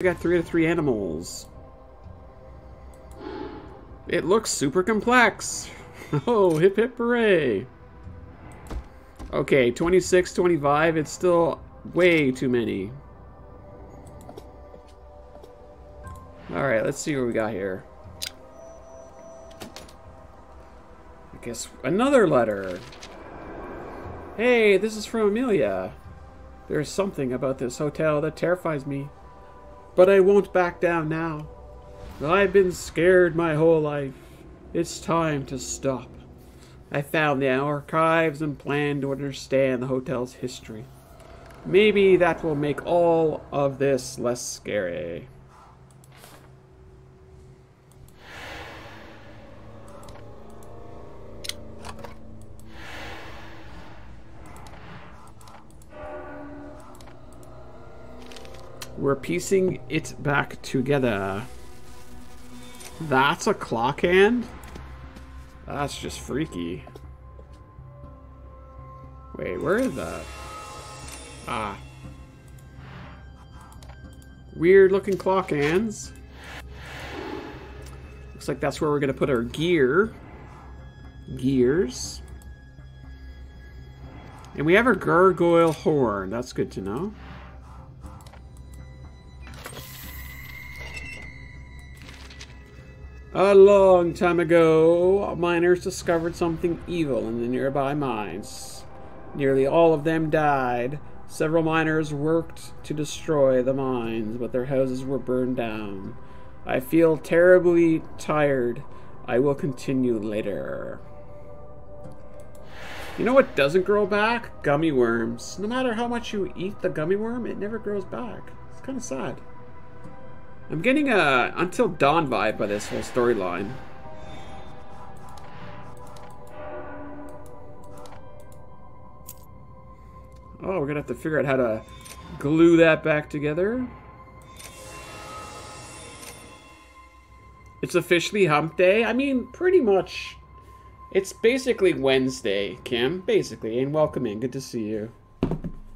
We got 3 out of 3 animals. It looks super complex. Oh, hip hip hooray. Okay, 26, 25, it's still way too many. Alright, let's see what we got here. I guess another letter. Hey, this is from Amelia. There's something about this hotel that terrifies me. But I won't back down now. I've been scared my whole life. It's time to stop. I found the archives and plan to understand the hotel's history. Maybe that will make all of this less scary. We're piecing it back together. That's a clock hand? That's just freaky. Wait, where is that? Ah. Weird looking clock hands. Looks like that's where we're gonna put our gears. And we have our gargoyle horn. That's good to know. A long time ago, miners discovered something evil in the nearby mines. Nearly all of them died. Several miners worked to destroy the mines, but their houses were burned down. I feel terribly tired. I will continue later. You know what doesn't grow back? Gummy worms. No matter how much you eat the gummy worm, it never grows back. It's kind of sad. I'm getting a Until Dawn vibe by this whole storyline. Oh, we're gonna have to figure out how to glue that back together. It's officially hump day. I mean, pretty much. It's basically Wednesday, Kim. Basically. And welcome in. Good to see you.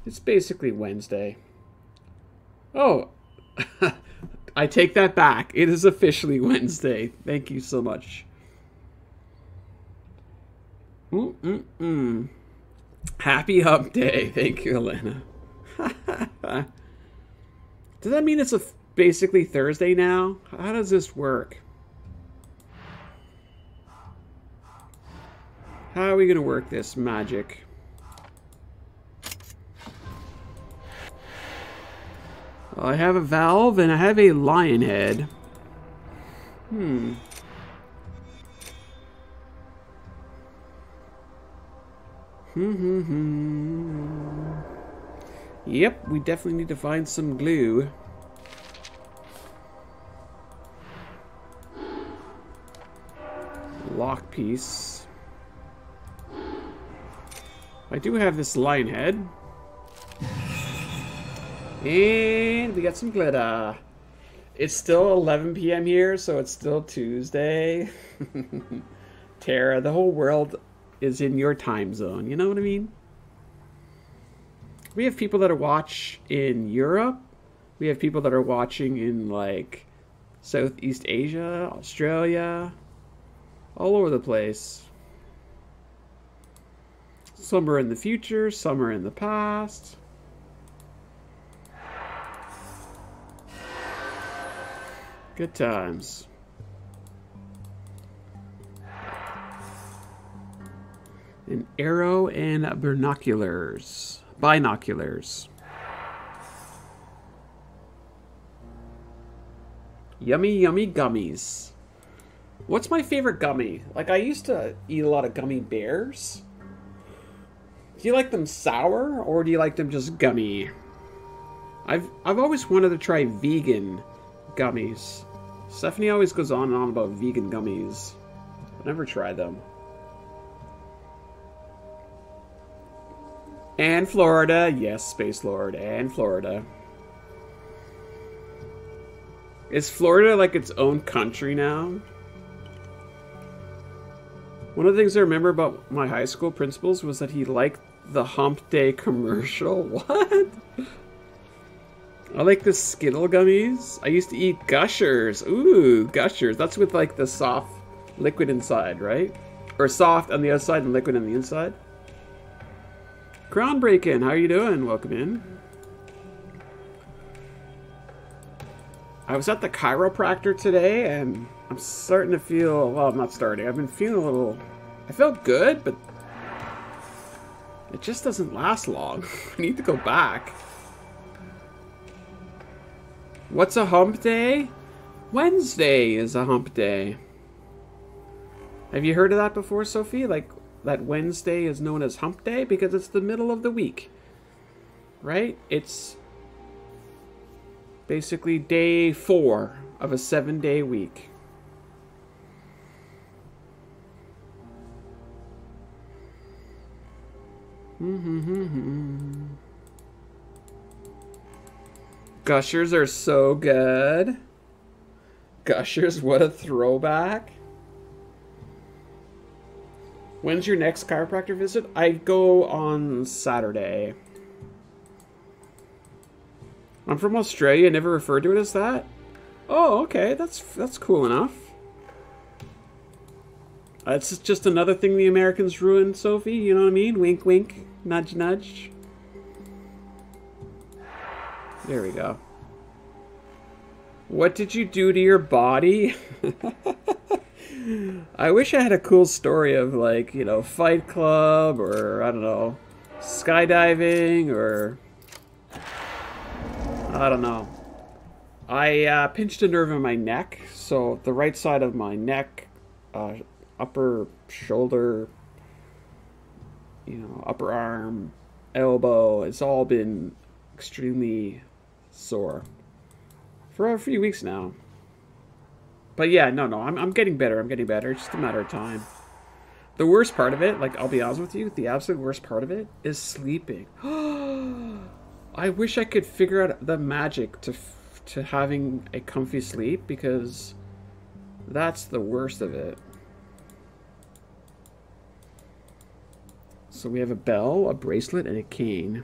It's basically Wednesday. Oh. I take that back. It is officially Wednesday. Thank you so much. Happy hump day. Thank you, Elena. Does that mean it's basically Thursday now? How does this work? How are we going to work this magic? I have a valve and I have a lion head. Yep, we definitely need to find some glue. Lock piece. I do have this lion head. And we got some glitter. It's still 11 p.m. here, so it's still Tuesday. Tara, the whole world is in your time zone. You know what I mean? We have people that are watch in Europe. We have people that are watching in, like, Southeast Asia, Australia. All over the place. Some are in the future, some are in the past. Good times. An arrow and binoculars. Yummy, yummy gummies. What's my favorite gummy? Like, I used to eat a lot of gummy bears. Do you like them sour, or do you like them just gummy? I've always wanted to try vegan gummies. Stephanie always goes on and on about vegan gummies. I've never tried them. And Florida. Yes, Space Lord. And Florida. Is Florida like its own country now? One of the things I remember about my high school principals was that he liked the Hump Day commercial. What? I like the Skittle gummies. I used to eat Gushers. Ooh, Gushers. That's with like the soft liquid inside, right? Or soft on the outside and liquid on the inside. Groundbreaking, how you doing? Welcome in. I was at the chiropractor today and I'm starting to feel, well, I'm not starting. I've been feeling a little, I felt good, but it just doesn't last long. I need to go back. What's a hump day? Wednesday is a hump day. Have you heard of that before, Sophie? Like, that Wednesday is known as hump day because it's the middle of the week. Right? It's basically day 4 of a 7-day week. Gushers are so good. Gushers, what a throwback. When's your next chiropractor visit? I go on Saturday. I'm from Australia, never referred to it as that. Oh, okay, that's cool enough. It's just another thing the Americans ruined, Sophie, you know what I mean? Wink, wink, nudge, nudge. There we go. What did you do to your body? I wish I had a cool story of, like, you know, Fight Club or, I don't know, skydiving or, I don't know. I pinched a nerve in my neck, so the right side of my neck, upper shoulder, you know, upper arm, elbow, it's all been extremely sore for a few weeks now. But yeah, no, I'm getting better. I'm getting better. It's just a matter of time. The worst part of it, like, I'll be honest with you, the absolute worst part of it is sleeping. I wish I could figure out the magic to having a comfy sleep, because that's the worst of it. So we have a bell, a bracelet, and a cane.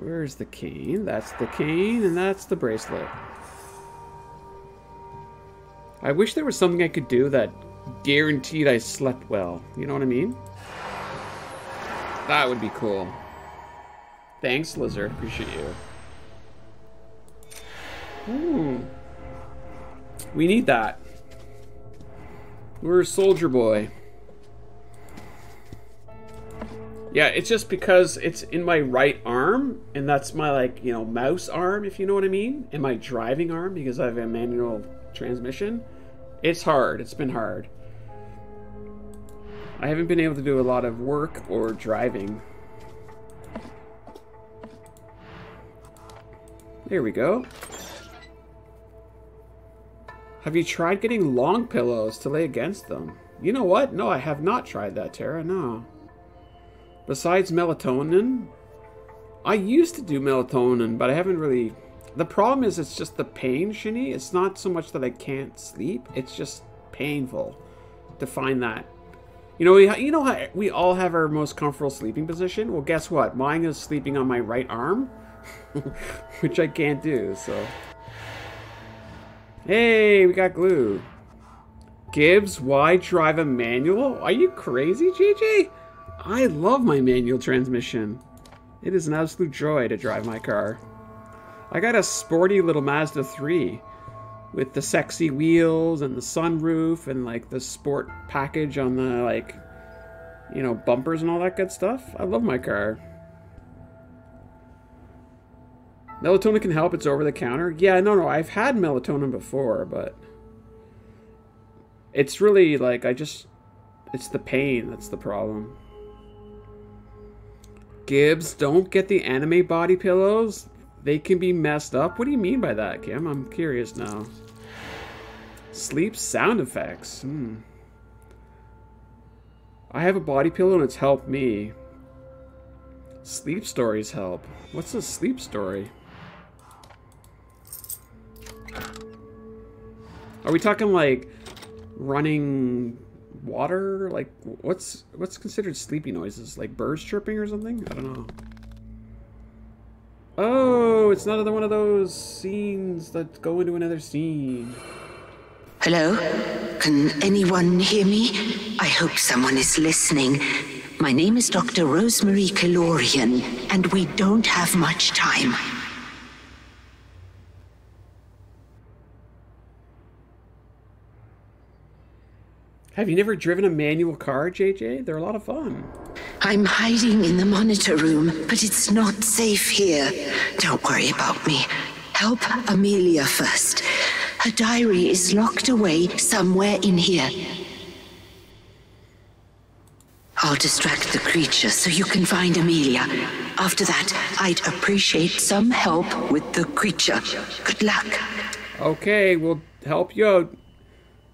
Where's the cane? That's the cane, and that's the bracelet. I wish there was something I could do that guaranteed I slept well. You know what I mean? That would be cool. Thanks, Lizard. Appreciate you. Ooh. We need that. We're a soldier boy. Yeah, it's just because it's in my right arm, and that's my, like, you know, mouse arm, if you know what I mean, and my driving arm, because I have a manual transmission. It's hard. It's been hard. I haven't been able to do a lot of work or driving. There we go. Have you tried getting long pillows to lay against them? You know what? No, I have not tried that, Tara. No. Besides melatonin, I used to do melatonin, but I haven't really. The problem is it's just the pain, Shini. It's not so much that I can't sleep. It's just painful to find that. You know how we all have our most comfortable sleeping position? Well, guess what? Mine is sleeping on my right arm, which I can't do, so. Hey, we got glue. Gibbs, why drive a manual? Are you crazy, Gigi? I love my manual transmission. It is an absolute joy to drive my car. I got a sporty little Mazda 3 with the sexy wheels and the sunroof and, like, the sport package on the, like, you know, bumpers and all that good stuff. I love my car. Melatonin can help. It's over the counter. Yeah, no, I've had melatonin before, but it's really, like, it's the pain that's the problem. Gibbs, don't get the anime body pillows. They can be messed up. What do you mean by that, Kim? I'm curious now. Sleep sound effects. I have a body pillow and it's helped me. Sleep stories help. What's a sleep story? Are we talking like running water? Like, what's considered sleepy noises? Like birds chirping or something? I don't know. Oh, it's another one of those scenes that go into another scene. Hello? Can anyone hear me? I hope someone is listening. My name is Dr. Rosemary Calorian, and we don't have much time. Have you never driven a manual car, JJ? They're a lot of fun. I'm hiding in the monitor room, but it's not safe here. Don't worry about me. Help Amelia first. Her diary is locked away somewhere in here. I'll distract the creature so you can find Amelia. After that, I'd appreciate some help with the creature. Good luck. Okay, we'll help you out,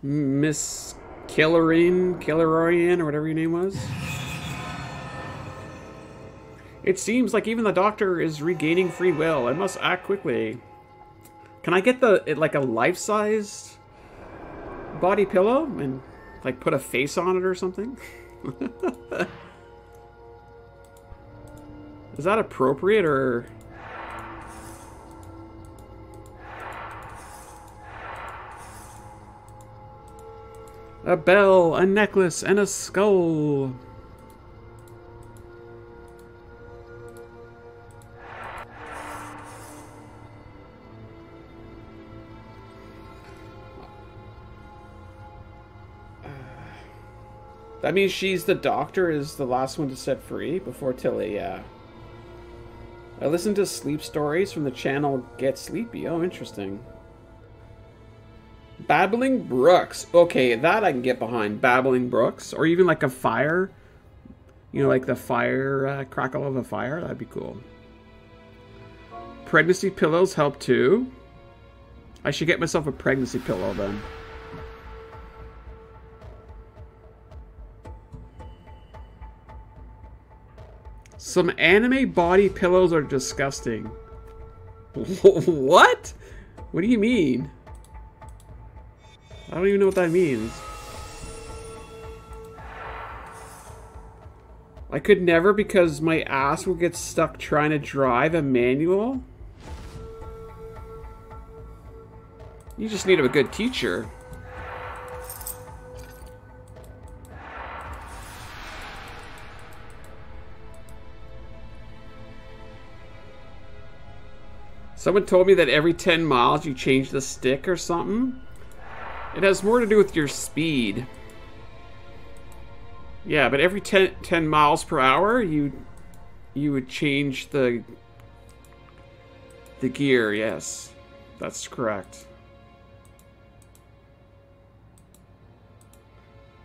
Miss Killerian, or whatever your name was. It seems like even the doctor is regaining free will. I must act quickly. Can I get like a life-sized body pillow and like put a face on it or something? Is that appropriate or... A bell, a necklace, and a skull. That means she's the doctor is the last one to set free before Tilly, yeah. I listened to sleep stories from the channel Get Sleepy. Oh, interesting. Babbling Brooks. Okay, that I can get behind. Babbling Brooks. Or even like a fire. You know, like the fire, crackle of a fire. That'd be cool. Pregnancy pillows help too. I should get myself a pregnancy pillow then. Some anime body pillows are disgusting. What? What do you mean? I don't even know what that means. I could never because my ass will get stuck trying to drive a manual. You just need a good teacher. Someone told me that every 10 miles you change the stick or something. It has more to do with your speed. Yeah, but every 10 miles per hour, you would change the gear. Yes, that's correct.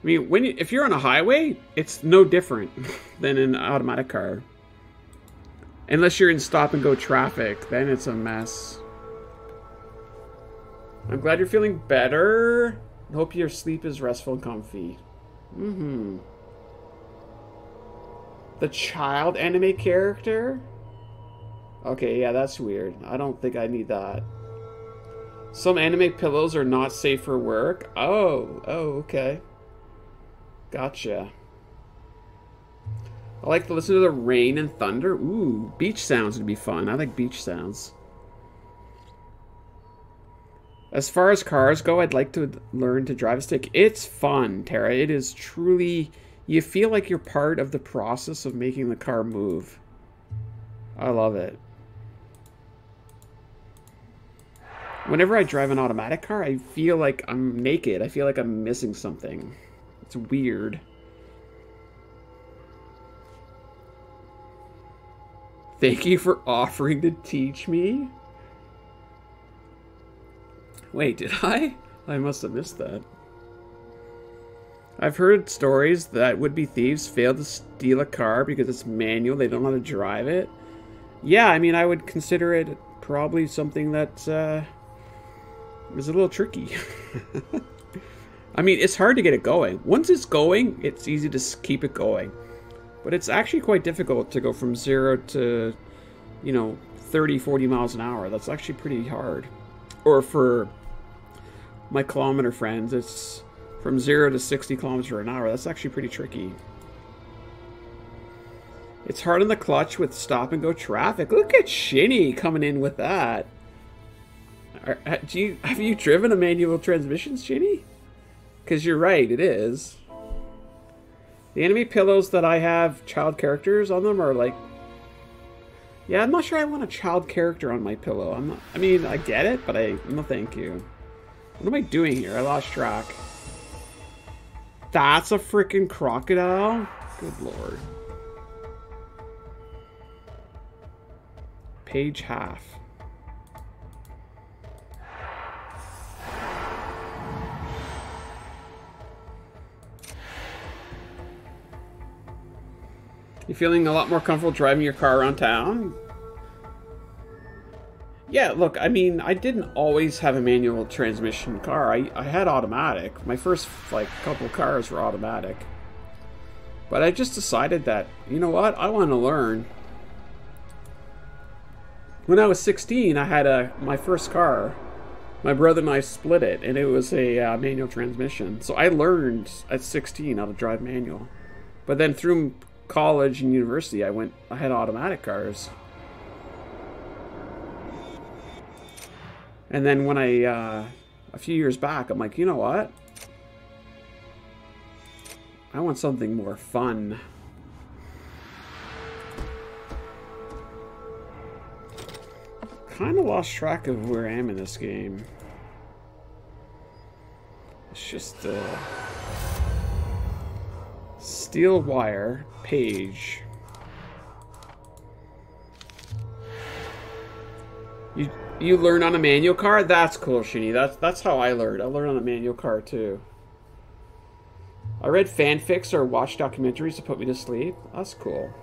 I mean, if you're on a highway, it's no different than an automatic car. Unless you're in stop-and-go traffic, then it's a mess. I'm glad you're feeling better. I hope your sleep is restful and comfy. Mm-hmm. The child anime character? Okay, yeah, that's weird. I don't think I need that. Some anime pillows are not safe for work. Oh, okay. Gotcha. I like to listen to the rain and thunder. Ooh, beach sounds would be fun. I like beach sounds. As far as cars go, I'd like to learn to drive a stick. It's fun, Tara. It is truly... You feel like you're part of the process of making the car move. I love it. Whenever I drive an automatic car, I feel like I'm naked. I feel like I'm missing something. It's weird. Thank you for offering to teach me. Wait, did I? I must have missed that. I've heard stories that would-be thieves fail to steal a car because it's manual. They don't know how to drive it. Yeah, I mean, I would consider it probably something that is a little tricky. I mean, it's hard to get it going. Once it's going, it's easy to keep it going. But it's actually quite difficult to go from 0 to, you know, 30, 40 miles an hour. That's actually pretty hard. Or for my kilometer friends, it's From 0 to 60 kilometers an hour. That's actually pretty tricky. It's hard on the clutch with stop and go traffic. Look at Shinny coming in with that. Have you driven a manual transmission, Shinny? Because you're right, it is. The enemy pillows that I have child characters on them are like... Yeah, I'm not sure I want a child character on my pillow. I'm not, I mean, I get it, but no thank you. What am I doing here? I lost track. That's a freaking crocodile? Good lord. Page half. You feeling a lot more comfortable driving your car around town? Yeah, look, I mean, I didn't always have a manual transmission car. I had automatic. My first, like, couple cars were automatic. But I just decided that, you know what, I want to learn. When I was 16, I had my first car. My brother and I split it, and it was a manual transmission. So I learned at 16 how to drive manual. But then through college and university, I had automatic cars. And then when a few years back, I'm like, you know what? I want something more fun. Kind of lost track of where I am in this game. It's just steel wire page. You learn on a manual car? That's cool, Shinny. That's how I learned. I learned on a manual car too. I read fanfics or watched documentaries to put me to sleep. That's cool.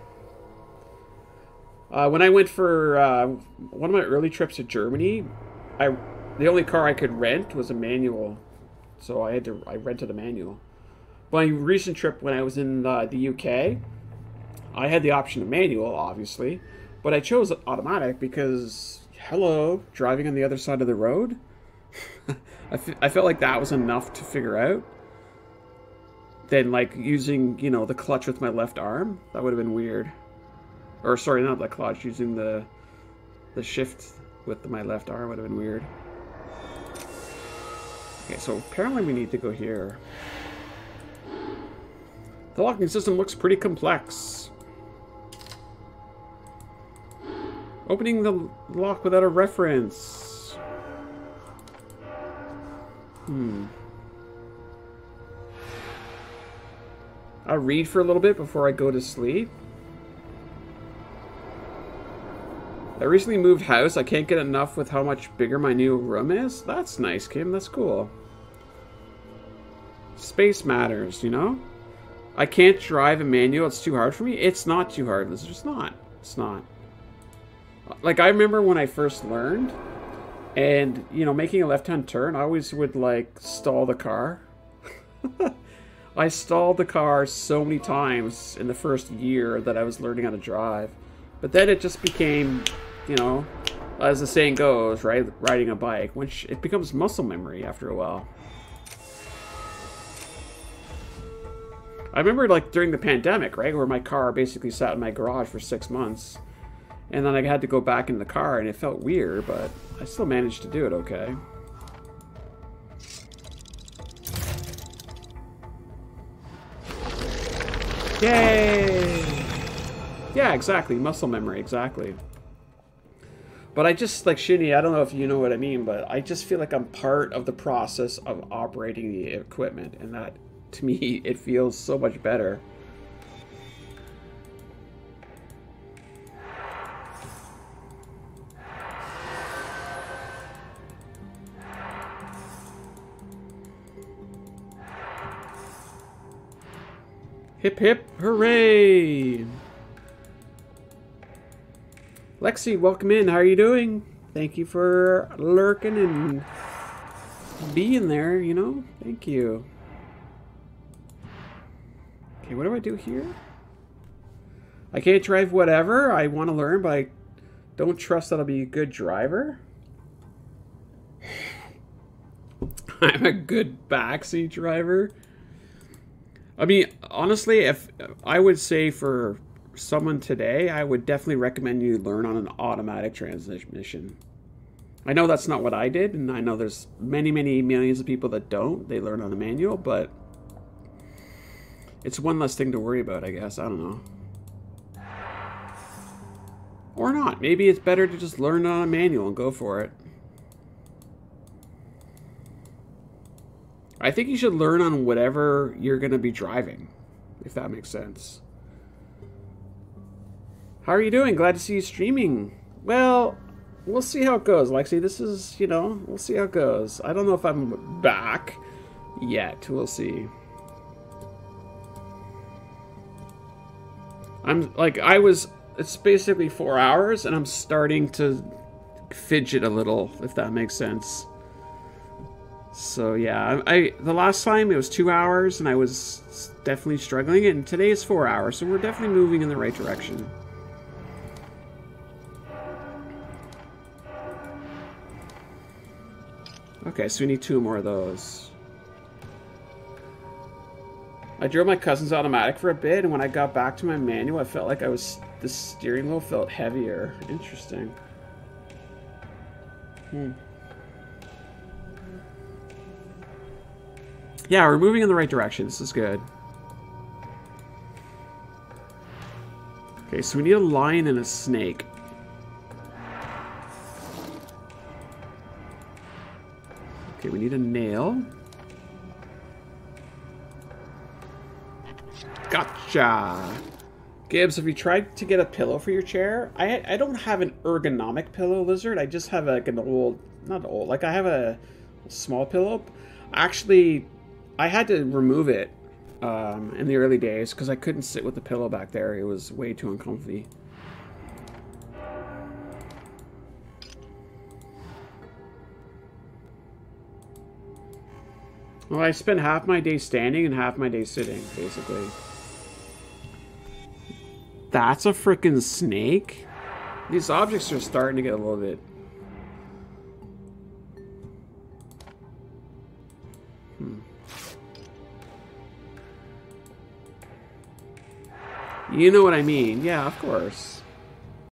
When I went for one of my early trips to Germany, the only car I could rent was a manual, so I rented a manual. My recent trip when I was in the UK, I had the option of manual, obviously, but I chose automatic because, hello, driving on the other side of the road. I felt like that was enough to figure out. Then, like, using, you know, the clutch with my left arm, that would have been weird. Or, sorry, not the clutch, using the shift with my left arm would have been weird. Okay, so apparently we need to go here. The locking system looks pretty complex. Opening the lock without a reference. I'll read for a little bit before I go to sleep. I recently moved house. I can't get enough with how much bigger my new room is. That's nice, Kim. That's cool. Space matters, you know? I can't drive a manual. It's too hard for me. It's not too hard. It's just not. It's not. Like, I remember when I first learned, and, you know, making a left-hand turn, I always would, like, stall the car. I stalled the car so many times in the first year that I was learning how to drive. But then it just became, you know, as the saying goes, right, riding a bike, which it becomes muscle memory after a while. I remember, like, during the pandemic, right, where my car basically sat in my garage for 6 months. And then I had to go back in the car, and it felt weird, but I still managed to do it okay. Yay! Yeah, exactly. Muscle memory, exactly. But I just, like, Shinny, I don't know if you know what I mean, but I just feel like I'm part of the process of operating the equipment, and that, to me, it feels so much better. Hip hip hooray! Lexi, welcome in. How are you doing? Thank you for lurking and being there, you know? Thank you. Okay, what do I do here? I can't drive whatever. I want to learn, but I don't trust that I'll be a good driver. I'm a good backseat driver. I mean, honestly, if I would say for someone today, I would definitely recommend you learn on an automatic transmission. I know that's not what I did, and I know there's many, many millions of people that don't. They learn on a manual, but it's one less thing to worry about, I guess. I don't know. Or not. Maybe it's better to just learn on a manual and go for it. I think you should learn on whatever you're going to be driving, if that makes sense. How are you doing? Glad to see you streaming. Well, we'll see how it goes, Lexi. This is, you know, we'll see how it goes. I don't know if I'm back yet. We'll see. I'm, like, it's basically 4 hours, and I'm starting to fidget a little, if that makes sense. So yeah, the last time it was 2 hours and I was definitely struggling, and today is 4 hours, so we're definitely moving in the right direction. Okay, so we need 2 more of those. I drove my cousin's automatic for a bit, and when I got back to my manual, I felt like the steering wheel felt heavier. Interesting. Yeah, we're moving in the right direction. This is good. Okay, so we need a lion and a snake. Okay, we need a nail. Gotcha! Gibbs, have you tried to get a pillow for your chair? I don't have an ergonomic pillow, Lizard. I just have like an old... Not old. Like, I have a small pillow. Actually, I had to remove it in the early days because I couldn't sit with the pillow back there. It was way too uncomfy. Well, I spend half my day standing and half my day sitting, basically. That's a frickin' snake? These objects are starting to get a little bit... You know what I mean. Yeah, of course.